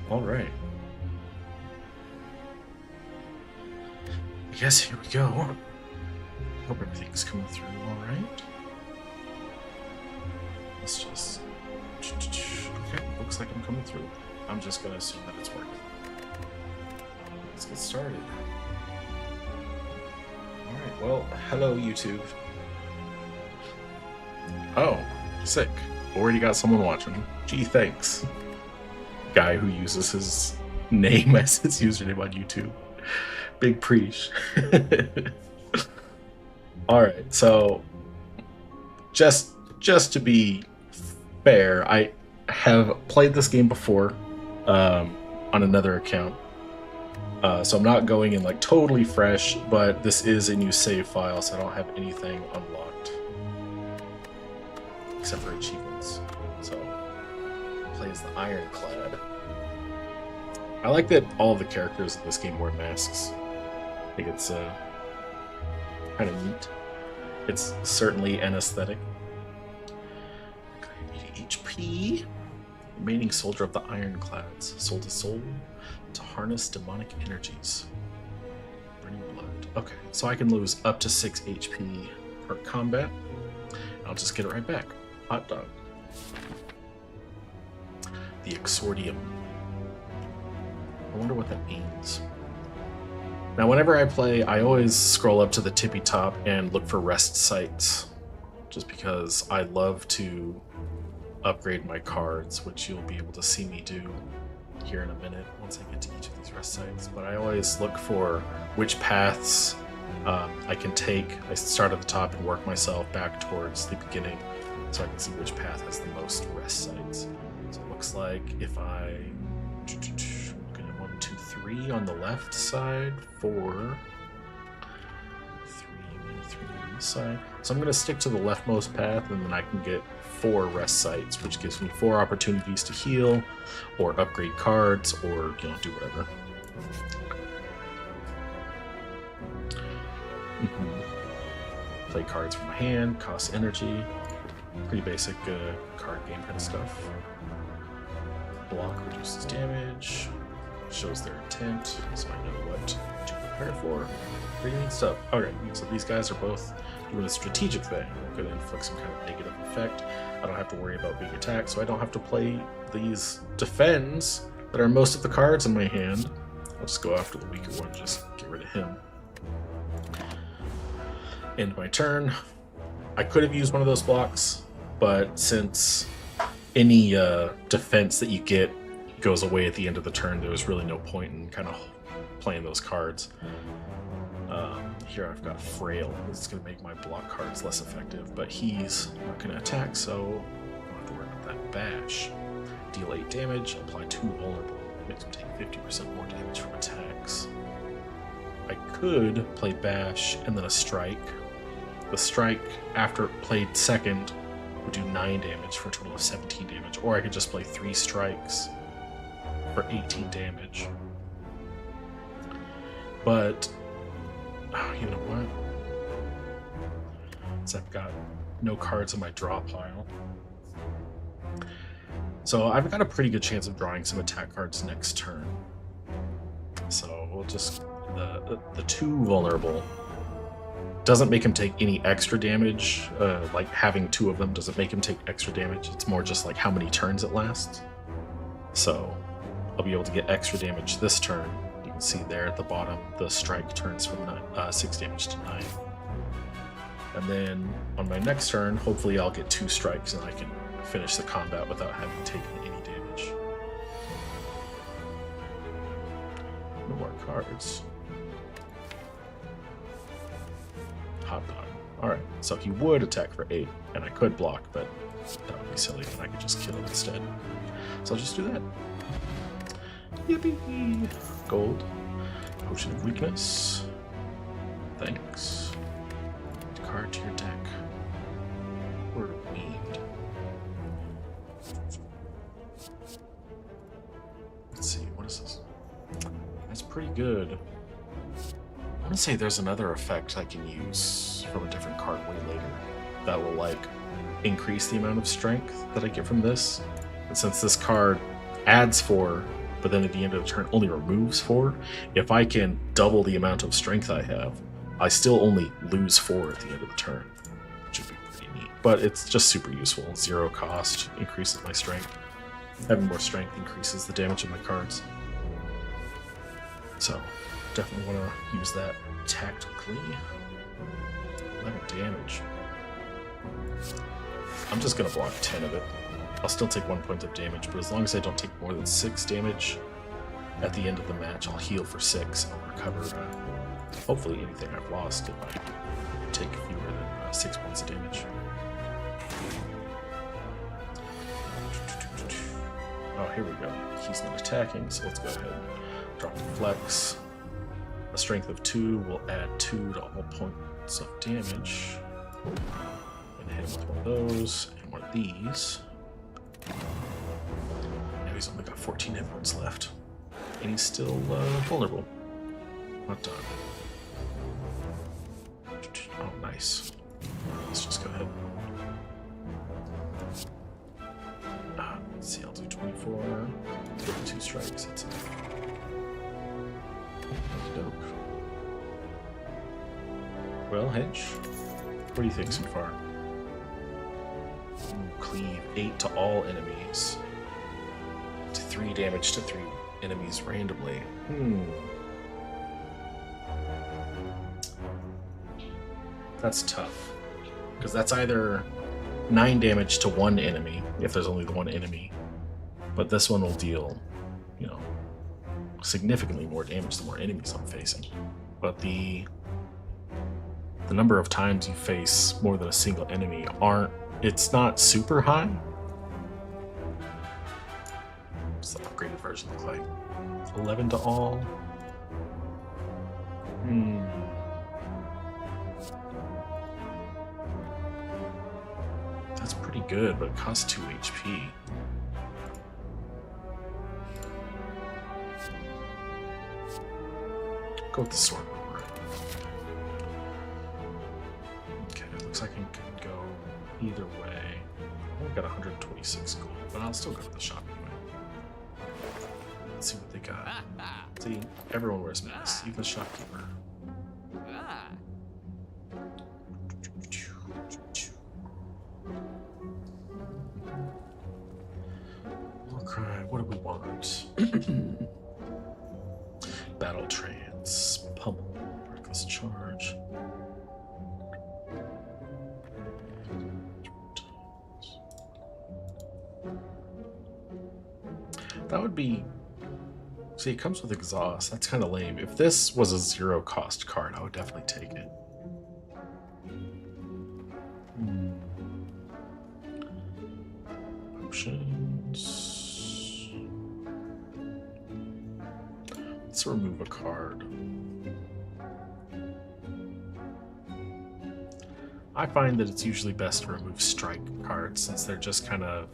All right. I guess here we go. Hope everything's coming through all right. Let's just... Okay, looks like I'm coming through. I'm just going to assume that it's working. Let's get started. Alright, well, hello YouTube. Oh, sick. Already got someone watching. Gee, thanks. Guy who uses his name as his username on YouTube. Big preach. Alright, so just to be fair, I have played this game before on another account. So I'm not going in like totally fresh, but this is a new save file, so I don't have anything unlocked except for achievements. So plays the Ironclad. I like that all of the characters in this game wear masks. I think it's kind of neat. It's certainly an aesthetic. 80 HP. Remaining soldier of the Ironclads, soul to soul, to harness demonic energies. Burning blood. Okay, so I can lose up to 6 HP per combat. I'll just get it right back. Hot dog. The Exordium. I wonder what that means. Now, whenever I play, I always scroll up to the tippy top and look for rest sites, just because I love to upgrade my cards, which you'll be able to see me do here in a minute once I get to each of these rest sites. But I always look for which paths I can take. I start at the top and work myself back towards the beginning so I can see which path has the most rest sites. So it looks like if I... 1, 2, 3 on the left side, 4, 3 on this side. So I'm going to stick to the leftmost path, and then I can get 4 rest sites, which gives me 4 opportunities to heal, or upgrade cards, or do whatever. Play cards from my hand, cost energy, pretty basic card game kind of stuff. Block reduces damage, shows their intent, so I know what to prepare for. Pretty neat stuff. Okay, so these guys are both doing a strategic thing. I'm going to inflict some kind of negative effect. I don't have to worry about being attacked, so I don't have to play these defends that are most of the cards in my hand. I'll just go after the weaker one, just get rid of him. End my turn. I could have used one of those blocks, but since any defense that you get goes away at the end of the turn, there was really no point in kind of playing those cards. Here I've got Frail. This is going to make my block cards less effective, but he's not going to attack, so I don't have to worry about that. Bash. Deal 8 damage, apply 2 vulnerable. Makes him take 50% more damage from attacks. I could play Bash and then a Strike. The Strike, after played second, would do 9 damage for a total of 17 damage, or I could just play 3 strikes for 18 damage. But you know what? So I've got no cards in my draw pile. So I've got a pretty good chance of drawing some attack cards next turn. So we'll just... The 2 vulnerable doesn't make him take any extra damage. Like having 2 of them doesn't make him take extra damage. It's more just like how many turns it lasts. So I'll be able to get extra damage this turn. You can see there at the bottom, the strike turns from 6 damage to 9. And then on my next turn, hopefully I'll get 2 strikes and I can finish the combat without having taken any damage. No more cards. Hot dog. Alright, so he would attack for 8, and I could block, but that would be silly, and I could just kill him instead. So I'll just do that. Yippee! Gold. Potion of Weakness. Thanks. Add card to your deck. Word of Weed. Let's see, what is this? That's pretty good. I want to say there's another effect I can use from a different card way later that will, like, increase the amount of strength that I get from this. And since this card adds 4 but then at the end of the turn only removes 4. If I can double the amount of strength I have, I still only lose 4 at the end of the turn, which would be pretty neat. But it's just super useful. 0 cost, increases my strength. Having more strength increases the damage of my cards. So, definitely want to use that tactically. 11 damage. I'm just going to block 10 of it. I'll still take 1 point of damage, but as long as I don't take more than 6 damage at the end of the match, I'll heal for 6 and I'll recover hopefully anything I've lost if I take fewer than 6 points of damage. Oh, here we go. He's not attacking, so let's go ahead and drop the flex. A strength of 2 will add 2 to all points of damage. And hit him with one of those and one of these. Now he's only got 14 hit points left. And he's still vulnerable. Not done. Oh, nice. Let's just go ahead. Let's see, I'll do 24. 2 strikes, that's it. Okey-doke. Well, Hedge, what do you think so far? Cleave 8 to all enemies. To 3 damage to 3 enemies randomly. That's tough. Because that's either 9 damage to 1 enemy, if there's only the 1 enemy. But this one will deal, you know, significantly more damage the more enemies I'm facing. But the number of times you face more than a single enemy it's not super high. What's the upgraded version look like? 11 to all? That's pretty good, but it costs 2 HP. Go with the sword roller. Okay, looks like I can go either way. I've got 126 gold, but I'll still go to the shop anyway. Let's see what they got. See, everyone wears masks, even the shopkeeper. Warcry, what do we want? Battle trance, pummel, reckless charge. That would be... See, it comes with exhaust. That's kind of lame. If this was a 0 cost card, I would definitely take it. Options. Let's remove a card. I find that it's usually best to remove strike cards since they're just kind of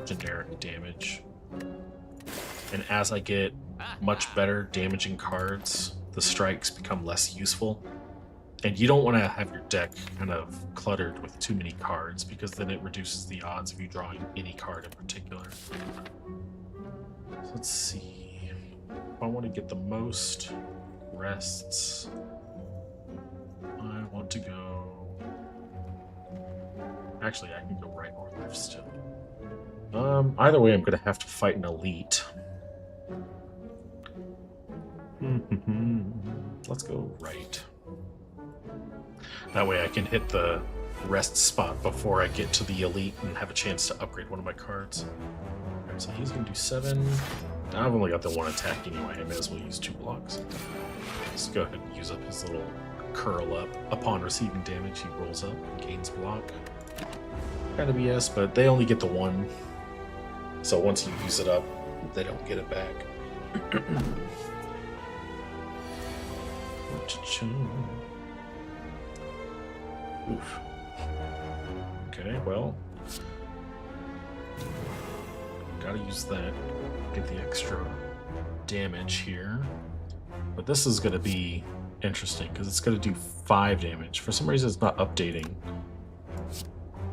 generic damage. And as I get much better damaging cards, the strikes become less useful. And you don't want to have your deck kind of cluttered with too many cards because then it reduces the odds of you drawing any card in particular. So let's see. If I want to get the most rests, I want to go... Actually, I can go right or left still. Either way, I'm going to have to fight an elite. Let's go right. That way I can hit the rest spot before I get to the elite and have a chance to upgrade one of my cards. Alright, so he's going to do 7. I've only got the 1 attack anyway. I may as well use 2 blocks. Let's go ahead and use up his little curl up. Upon receiving damage, he rolls up and gains block. Kind of BS, but they only get the 1. So once you use it up, they don't get it back. Oof. Okay, well, gotta use that. Get the extra damage here. But this is gonna be interesting because it's gonna do 5 damage. For some reason, it's not updating.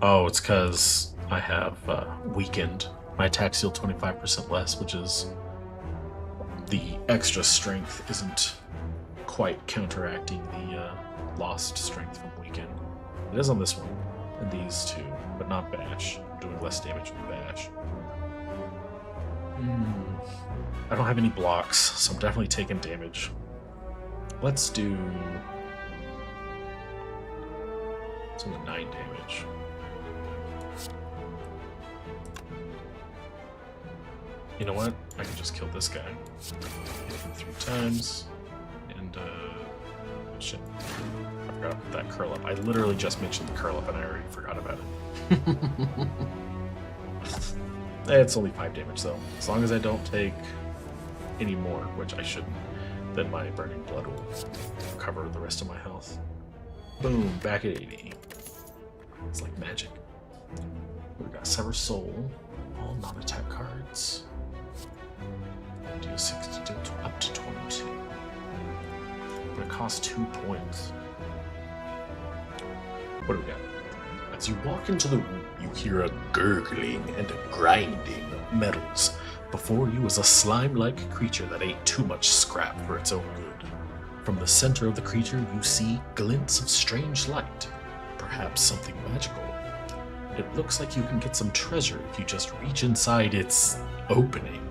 Oh, it's because I have weakened. My attacks deal 25% less, which is the extra strength isn't quite counteracting the lost strength from weekend. It is on this one, and these two, but not bash. I'm doing less damage with bash. I don't have any blocks, so I'm definitely taking damage. Let's do... It's only 9 damage. You know what? I can just kill this guy. Hit him 3 times. And, shit. I forgot about that curl up. I literally just mentioned the curl up and I already forgot about it. It's only 5 damage though. As long as I don't take any more, which I shouldn't, then my burning blood will cover the rest of my health. Boom, back at 80. It's like magic. We got Sever Soul, all non-attack cards. Deal 60, deal up to 22. But it costs 2 points. What do we got? As you walk into the room, you hear a gurgling and a grinding of metals. Before you is a slime-like creature that ate too much scrap for its own good. From the center of the creature, you see glints of strange light. Perhaps something magical. It looks like you can get some treasure if you just reach inside its opening.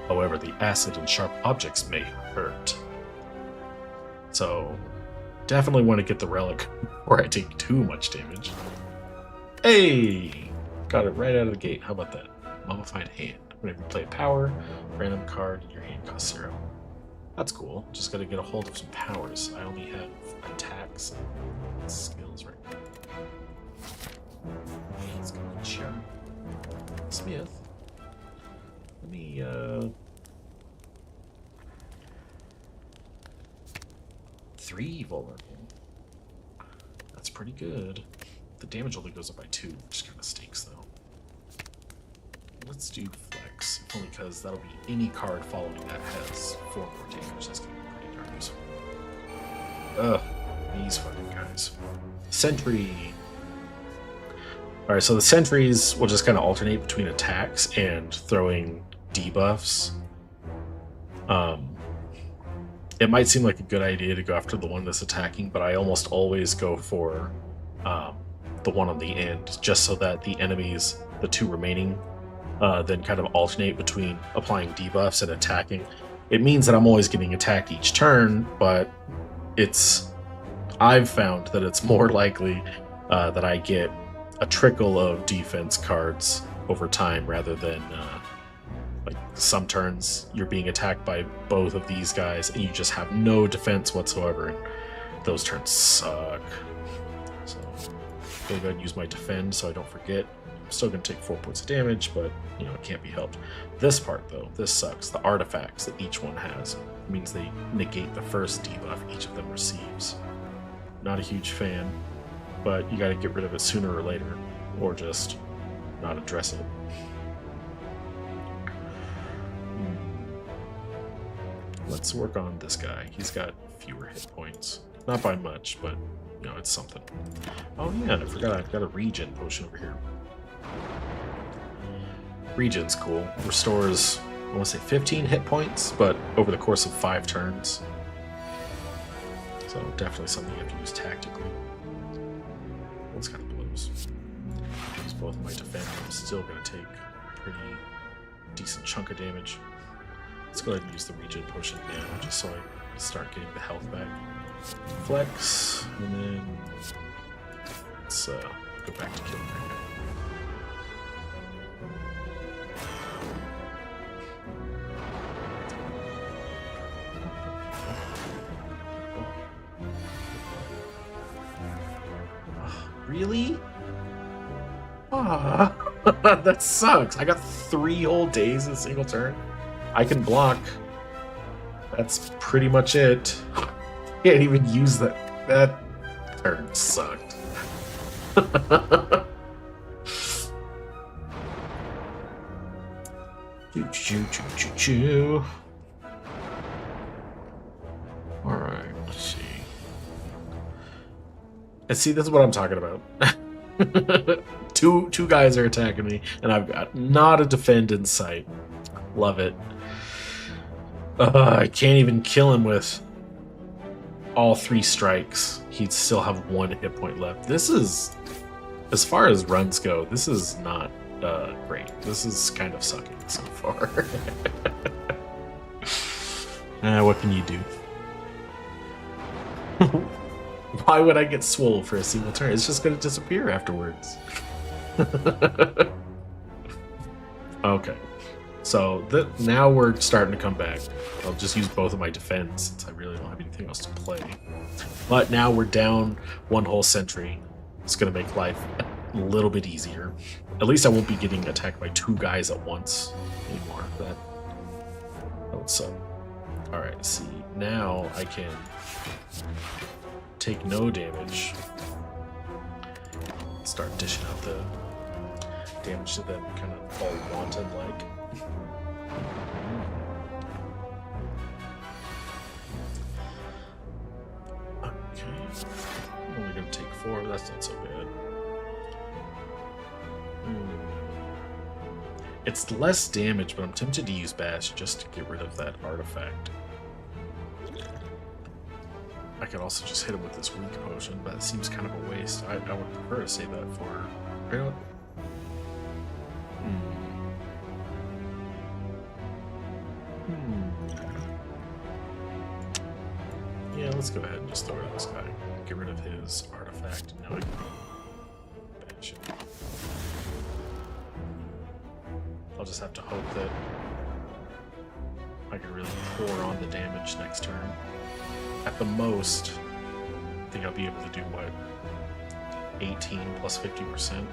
However, the acid and sharp objects may hurt. So, definitely want to get the relic before I take too much damage. Hey! Got it right out of the gate. How about that? Mummified Hand. Whenever you play a power, random card in your hand costs 0. That's cool. Just gotta get a hold of some powers. I only have attacks and skills right now. Let's go check. Smith. Let me, 3 vulnerable. That's pretty good. The damage only goes up by 2, which kind of stinks though. Let's do flex, only because that'll be any card following that has 4 more damage. That's gonna be pretty darn useful. Ugh, these fucking guys. Sentry. Alright, so the sentries will just kind of alternate between attacks and throwing debuffs. It might seem like a good idea to go after the one that's attacking, but I almost always go for the one on the end, just so that the enemies, the 2 remaining, then kind of alternate between applying debuffs and attacking. It means that I'm always getting attacked each turn, but I've found that it's more likely that I get a trickle of defense cards over time rather than like some turns you're being attacked by both of these guys and you just have no defense whatsoever, and those turns suck. So I'm gonna go ahead and use my defend so I don't forget. I'm still gonna take 4 points of damage, but you know, it can't be helped. This part though, this sucks. The artifacts that each one has means they negate the first debuff each of them receives. Not a huge fan, but you gotta get rid of it sooner or later, or just not address it. Let's work on this guy. He's got fewer hit points. Not by much, but you know, it's something. Oh yeah, I forgot I've got a regen potion over here. Regen's cool. Restores, I want to say 15 hit points, but over the course of 5 turns. So definitely something you have to use tactically. That's kind of blows. Use both my defense. I'm still going to take a pretty decent chunk of damage. Let's go ahead and use the regen potion now, just so I start getting the health back. Flex, and then let's go back to killing right now. Really? Ah, that sucks. I got 3 whole days in a single turn. I can block. That's pretty much it. Can't even use that. That turn sucked. Choo choo choo choo choo. All right, let's see. And see, this is what I'm talking about. Two guys are attacking me, and I've got not a defend in sight. Love it. I can't even kill him with all 3 strikes. He'd still have 1 hit point left. This is, as far as runs go, this is not great. This is kind of sucking so far. What can you do? Why would I get swole for a single turn? It's just going to disappear afterwards. Okay. So now we're starting to come back. I'll just use both of my defense since I really don't have anything else to play. But now we're down 1 whole sentry. It's going to make life a little bit easier. At least I won't be getting attacked by 2 guys at once anymore. That would suck. Alright, let's see. Now I can take no damage. Start dishing out the damage to them kind of all wanton-like. Okay. Only gonna take 4, but that's not so bad. It's less damage, but I'm tempted to use Bash just to get rid of that artifact. I could also just hit him with this weak potion, but it seems kind of a waste. I would prefer to save that for... You know what? Yeah, let's go ahead and just throw it at this guy. Get rid of his artifact. Now I can bash it. I'll just have to hope that I can really pour on the damage next turn. At the most, I think I'll be able to do, what, 18 plus 50%?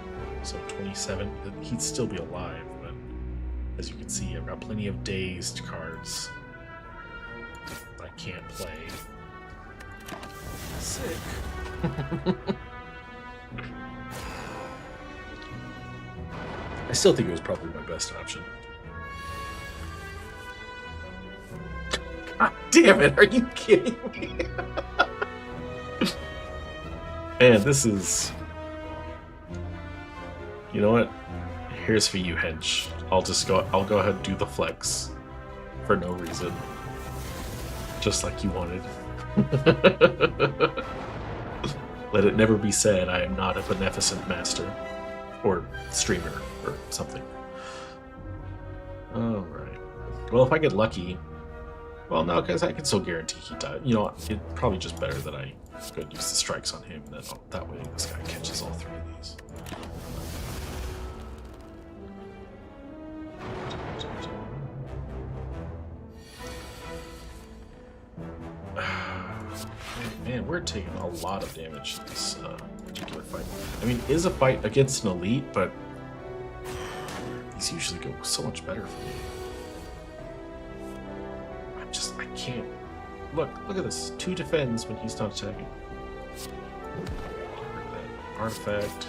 So 27. He'd still be alive, but as you can see, I've got plenty of dazed cards I can't play. Sick. I still think it was probably my best option. God damn it, are you kidding me? Man, this is... You know what? Here's for you, Hench. I'll go ahead and do the flex. For no reason. Just like you wanted. Let it never be said I am not a beneficent master. Or streamer, or something. Alright. Well, if I get lucky... Well, no, because I can still guarantee he died. You know, it's probably just better that I go use the strikes on him. That way this guy catches all 3 of these. Man, we're taking a lot of damage in this particular fight. I mean, it is a fight against an elite, but these usually go so much better for me. I can't. Look at this. 2 defends when he's not attacking. That artifact.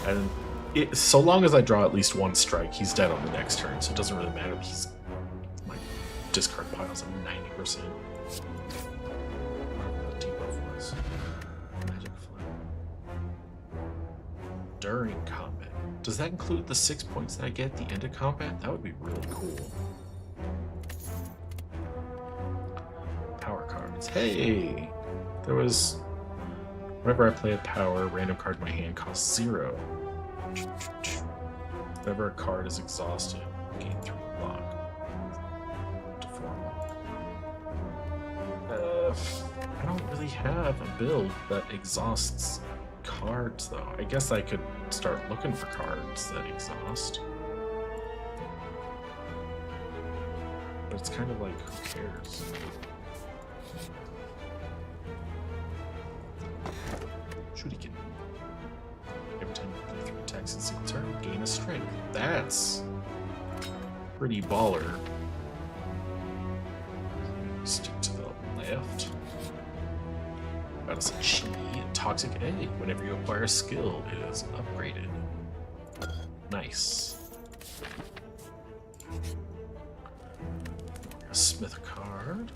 And so long as I draw at least 1 strike, he's dead on the next turn, so it doesn't really matter. My discard pile's at 90%. Magic Flame. During combat. Does that include the 6 points that I get at the end of combat? That would be really cool. Power cards. Hey! There was... Whenever I play a power, random card in my hand costs 0. Whenever a card is exhausted, gain 3 block. To 4 block. I don't really have a build that exhausts cards, though. I guess I could start looking for cards that exhaust. But it's kind of like, who cares? Shuriken. Every time you play 3 attacks in a single turn, gain a strength. That's pretty baller. Stick to the left. Got us a chi, toxic egg. Whenever you acquire a skill, it is upgraded. Nice. A smith card.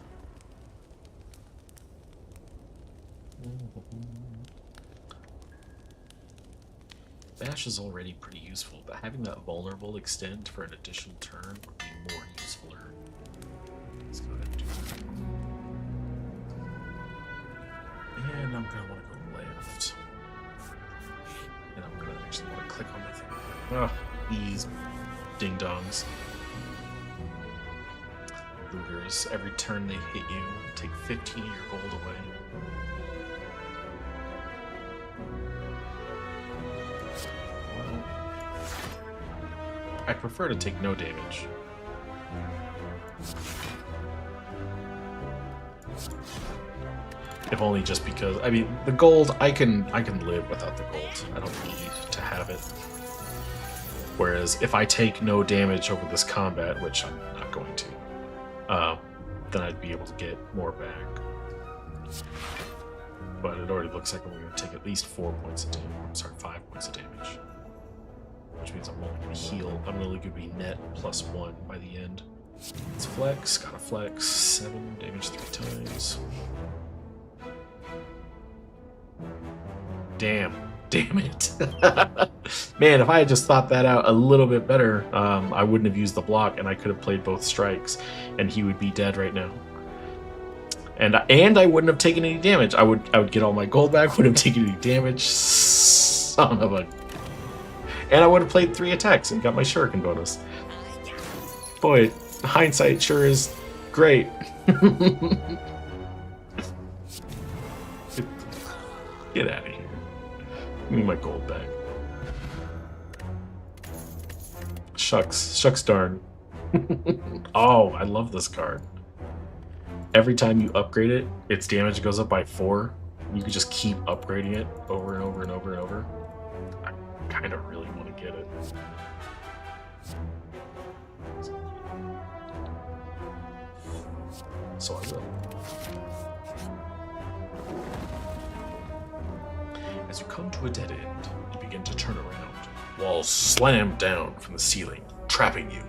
Bash is already pretty useful, but having that vulnerable extend for an additional turn would be more usefuler. And I'm gonna want to go left. And I'm gonna actually want to click on my thing. Ah, these ding dongs. Looters, every turn they hit you, take 15 of your gold away. Well, I prefer to take no damage. If only just because, I mean, the gold, I can live without the gold. I don't need to have it. Whereas if I take no damage over this combat, which I'm not going to, then I'd be able to get more back. But it already looks like I'm going to take at least 4 points of damage. I'm sorry, 5 points of damage. Which means I'm only going to heal. I'm only going to be net +1 by the end. Let's flex. Gotta flex. 7 damage 3 times. Damn it. Man, if I had just thought that out a little bit better, I wouldn't have used the block and I could have played both strikes and he would be dead right now. And I wouldn't have taken any damage. I would get all my gold back, wouldn't have taken any damage. Son of a... And I would have played 3 attacks and got my shuriken bonus. Boy, hindsight sure is great. Get out of here. Give me my gold back. Shucks darn. Oh, I love this card. Every time you upgrade it, its damage goes up by 4. You can just keep upgrading it over and over and over and over. I kind of really want to get it. So I will. As you come to a dead end, you begin to turn around. Walls slam down from the ceiling, trapping you.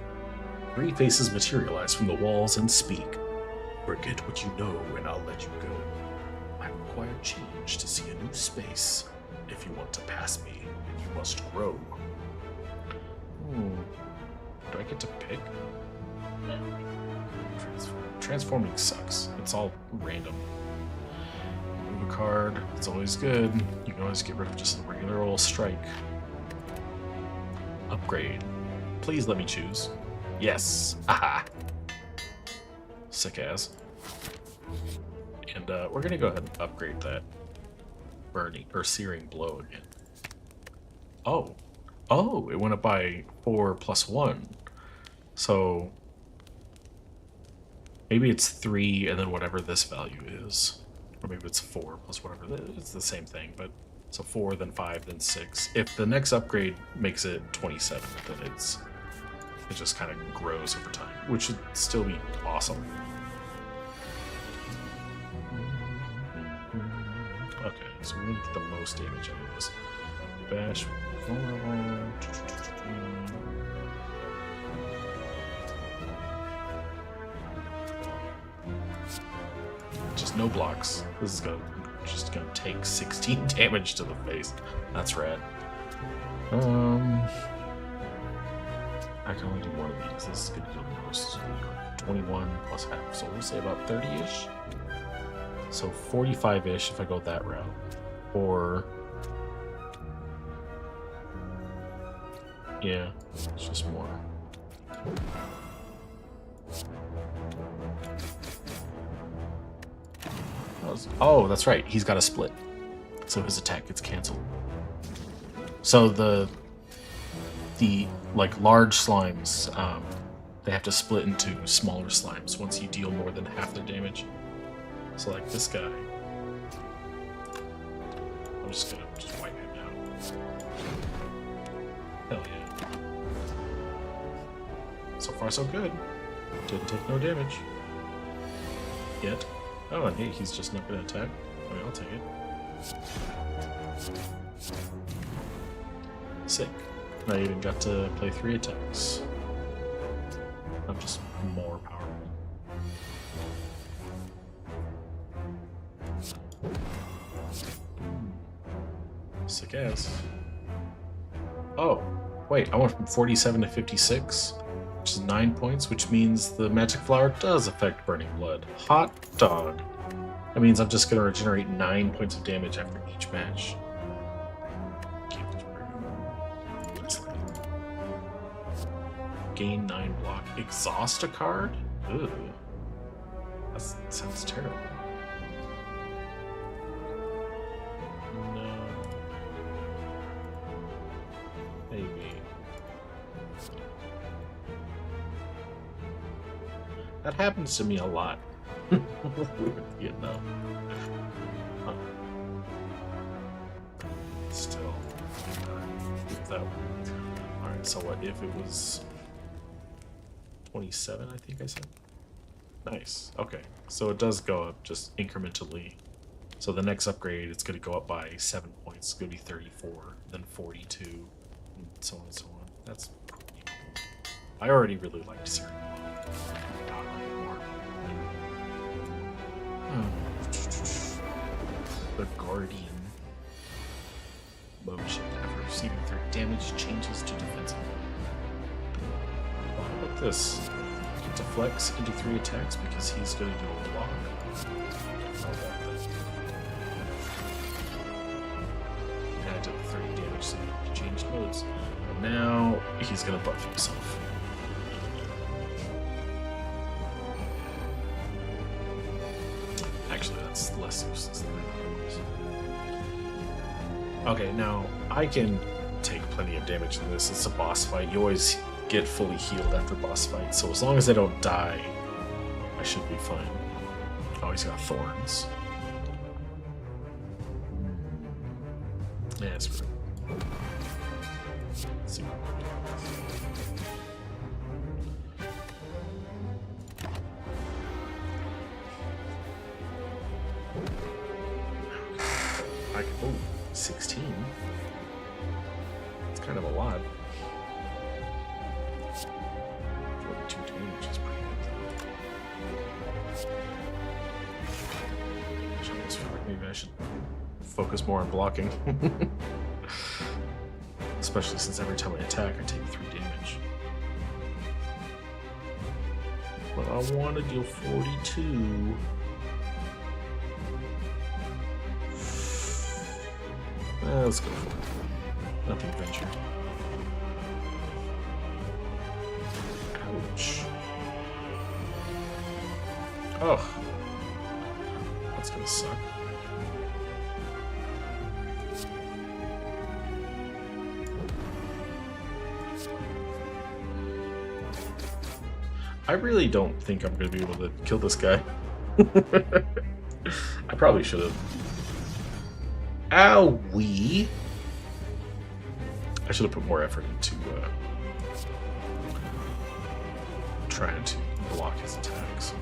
3 faces materialize from the walls and speak. Forget what you know and I'll let you go. I require change to see a new space. If you want to pass me, you must grow. Do I get to pick? Transforming sucks. It's all random. Move a card. It's always good. You can always get rid of just a regular old strike. Upgrade. Please let me choose. Yes. Aha. Sick as. And we're gonna go ahead and upgrade that burning or searing blow again. Oh, it went up by 4 + 1. So maybe it's 3 and then whatever this value is, or maybe it's 4 plus whatever. It's the same thing, but so 4, then 5, then 6. If the next upgrade makes it 27, then it just kind of grows over time, which should still be awesome. Okay, so we're gonna get the most damage out of this. Bash, vulnerable. Just no blocks. This is just gonna take 16 damage to the face. That's rad. I can only do one of these. This is gonna do the most. 21 plus half, so we'll say about 30-ish. So 45-ish if I go that route. Or yeah, it's just more. Oh, that's right. He's got a split, so his attack gets canceled. So the like large slimes, they have to split into smaller slimes once you deal more than half their damage. So like this guy, I'm just gonna wipe him out. Hell yeah! So far so good. Didn't take no damage yet. Oh, and hey, he's just not gonna attack. I mean, I'll take it. Sick. I even got to play 3 attacks. I'm just more powerful. Sick ass. Oh, wait, I went from 47 to 56, which is 9 points, which means the magic flower does affect burning blood. Hot dog. I That means I'm just going to regenerate 9 points of damage after each match. Gain 9 block. Exhaust a card? Ugh. That sounds terrible. No. Maybe. That happens to me a lot. You know. Huh. Still. That. Alright, so what if it was 27, I think I said? Nice. Okay. So it does go up just incrementally. So the next upgrade, it's going to go up by 7 points. It's going to be 34, then 42, and so on and so on. That's pretty cool. I already really liked Serial. Not anymore. The Guardian. Motion after receiving 30 damage changes to defensive. How about this? Get to flex into 3 attacks because he's going to do a block. How about that? And I did 30 damage, so he changed modes. But now he's going to buff himself. Actually, that's less useless than I was. Okay, now I can take plenty of damage in this. It's a boss fight. You always get fully healed after boss fight, so as long as I don't die, I should be fine. Oh, he's got thorns. Yeah, screw it. Let's see. Oh, 16. It's kind of a lot. 42 damage is pretty good. Maybe I should focus more on blocking. Especially since every time I attack, I take 3 damage. But I want to deal 42. Let's go for it. Nothing venture. Ouch. Oh. That's gonna suck. I really don't think I'm gonna be able to kill this guy. I probably should have. Owie! I should have put more effort into trying to block his attacks.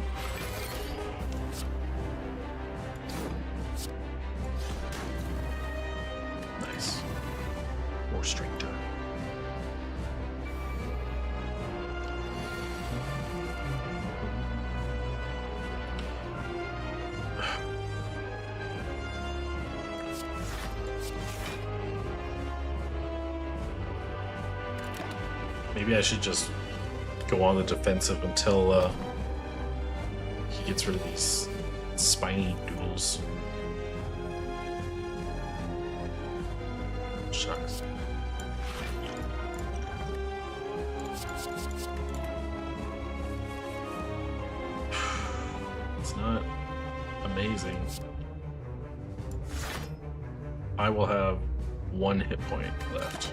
Nice. More strength turn. Maybe I should just go on the defensive until he gets rid of these spiny duels. Shucks. It's not amazing. I will have 1 hit point left.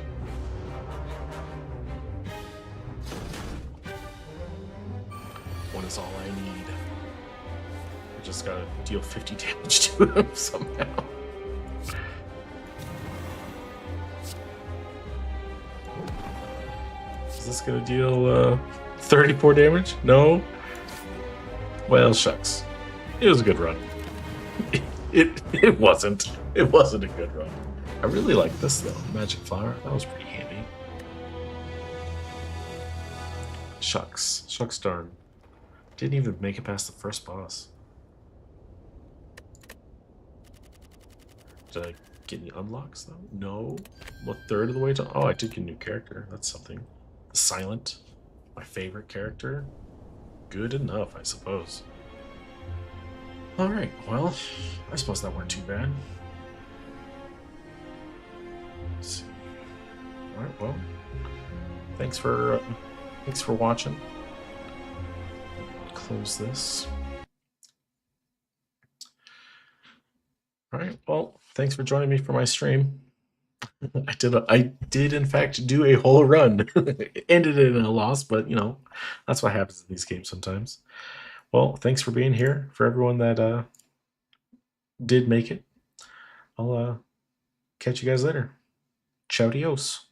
One is all I need. I just gotta deal 50 damage to him somehow. Is this gonna deal 34 damage? No? Well, shucks. It was a good run. It wasn't. It wasn't a good run. I really like this though. Magic Flower. That was pretty handy. Shucks. Shucks darn. Didn't even make it past the first boss. Did I get any unlocks though? No. I'm a third of the way to. Oh, I did get a new character. That's something. The Silent. My favorite character. Good enough, I suppose. All right, well, I suppose that weren't too bad. Let's see. All right, well, thanks for watching. Close this. All right, well, thanks for joining me for my stream. I did in fact do a whole run. It ended in a loss, but you know, that's what happens in these games sometimes. Well, thanks for being here. For everyone that did make it, I'll catch you guys later. Ciao, dios.